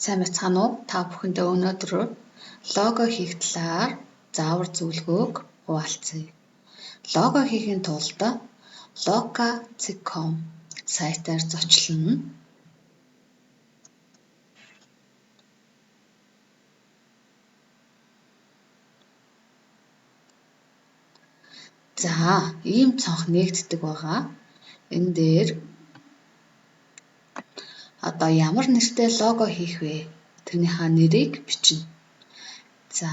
Сайн байцгаана уу? Та бүхэндээ өнөөдөр лого хийх талаар заавар зөвлөгөөг хуваалцъя. Лого хийхин тулд loka.com сайтаар зочлоно. За, ийм цонх нэгддэг байгаа. Энэ дээр одоо ямар нэртэй лого хийх вэ? Тэрнийхээ нэрийг бичнэ. За,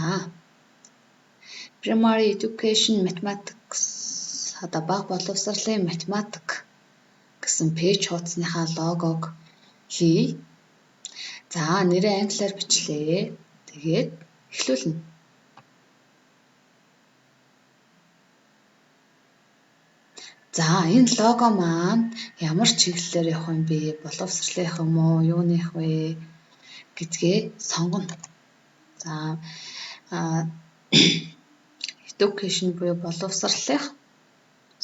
Primary Education Mathematics одоо бага боловсролын математик гэсэн пэйж хуудасныхаа логог хий. За, нэрээ англиар бичлээ. Тэгээд эхлүүлнэ. За, энэ лого маань ямар чиглэлээр явах юм бэ? Боловсролынх юм уу? Юуных вэ? Гэдгээ сонгоно. За, education буюу боловсролынх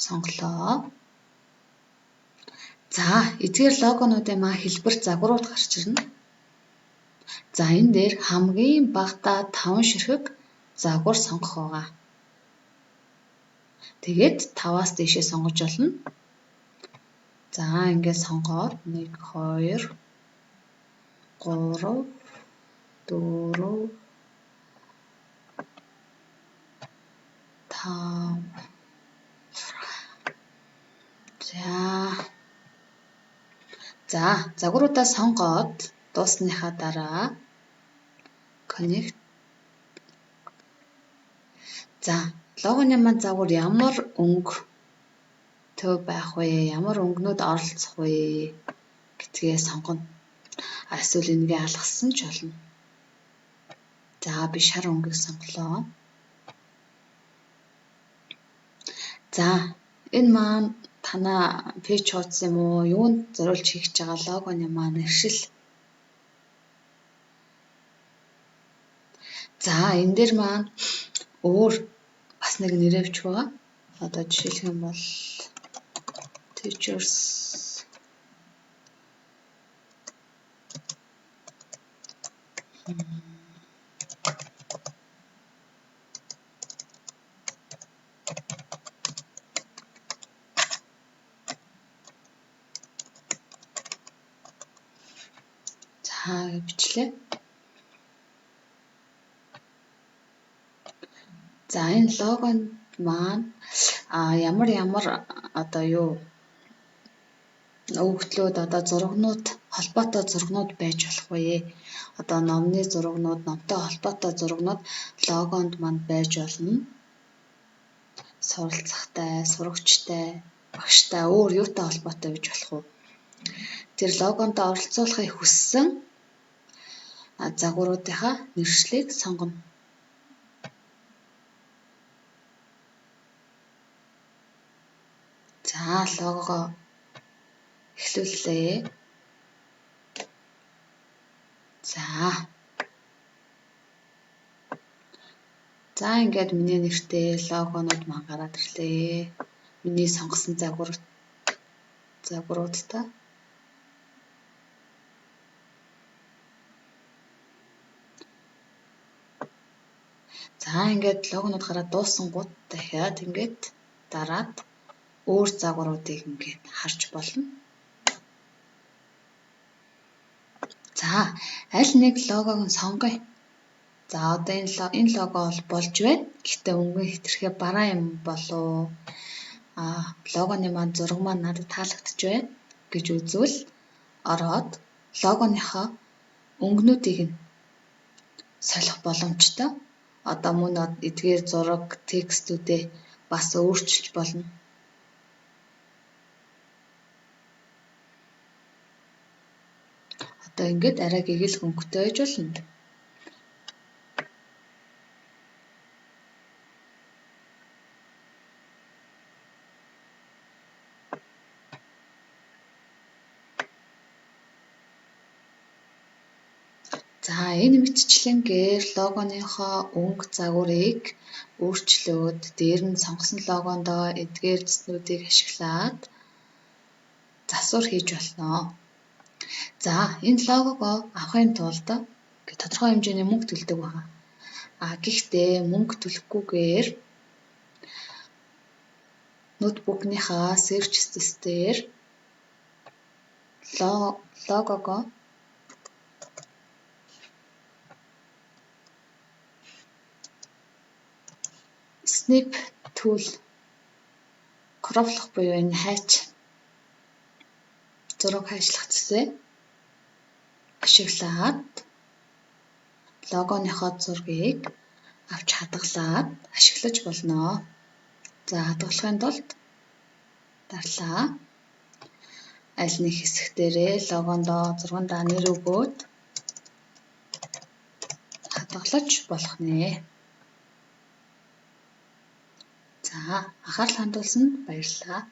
сонголоо. За, эдгээр логонуудын маа хэлбэр загварууд гарч ирнэ. За, энэ дээр хамгийн багадаа 5 ширхэг загвар сонгох байгаа. Тэгээд 5-аас дээшээ сонгож болно. За, ингээд сонгоод 1, 2, 3, 4, 5. За, загваруудаа сонгоод дуусныхаа дараа connect. За, логоны маань загвар ямар өнгө төв байх вэ? Ямар өнгөнүүд оролцох вэ гэдгээ сонгоно. Эсвэл энэгээ алгасан ч болно. За, би шар өнгөийг сонголоо. За, энэ маань танаа пэйж хуудас юм уу? Юунд зориулж хийх гэж байгаа логоны маань иршил. За, энэ дээр маань өөр бас нэг нэрээ бичих байгаа. Одоо жишээлх юм бол teachers бичлээ. За, энэ логонд маань ямар одоо юу өгөгдлүүд одоо зургнууд холбоотой зургнууд байж болох вэ? Одоо номны зургнууд, номтой холбоотой зургнууд логонд манд байж болно. Суралцахтай, сурагчтай, багштай өөр юутай холбоотой гэж болох уу? Тэр логонд оролцуулахыг хүссэн загваруудынхаа нэршлиг сонгоно. За, логоо эхлүүллээ. За, ингээд миний нэртэй логонууд маань гараад ирлээ. Миний сонгосон загваруудтай. За, ингээд логонууд гараад дуусангууд дахиад ингээд дараад өөр загваруудыг ингээд харж болно. За, аль нэг логог нь сонгоё. За, одоо энэ лого болж байна. Гэхдээ өнгө хэтэрхий бараа юм болов. Логоны маань зураг маань надад таалагдж байна гэж үзвэл ороод логоныхоо өнгөнүүдийг нь солих боломжтой. Одоо мөн эдгээр зураг, текстүүдээ бас өөрчилж болно. Одоо ингээд арай гэгэл өнгөтэй байж болно. За, энэ мэтчлэнгээр логоныхоо өнгө загварыг өөрчлөөд дээр нь сонгосон логондоо эдгээр цэцнүүдийг ашиглаад засвар хийж болно. За, энэ логого авахын тулд тодорхой хэмжээний мөнгө төлдөг байна. Гэхдээ мөнгө төлөхгүйгээр ноутбукныхаа серчс дээр логого Snip tool кроплох буюу энэ зураг хайчлах цэцээ ашиглаад логоныхоо зургийг авч хадгалаад ашиглаж болно. За, хадгалахын тулд дарлаа. Аль нэг хэсэг дээрээ логондоо зургандаа нэр өгөөд хадгалж болох нэ. За, анхаарал хандуулсанд баярлалаа.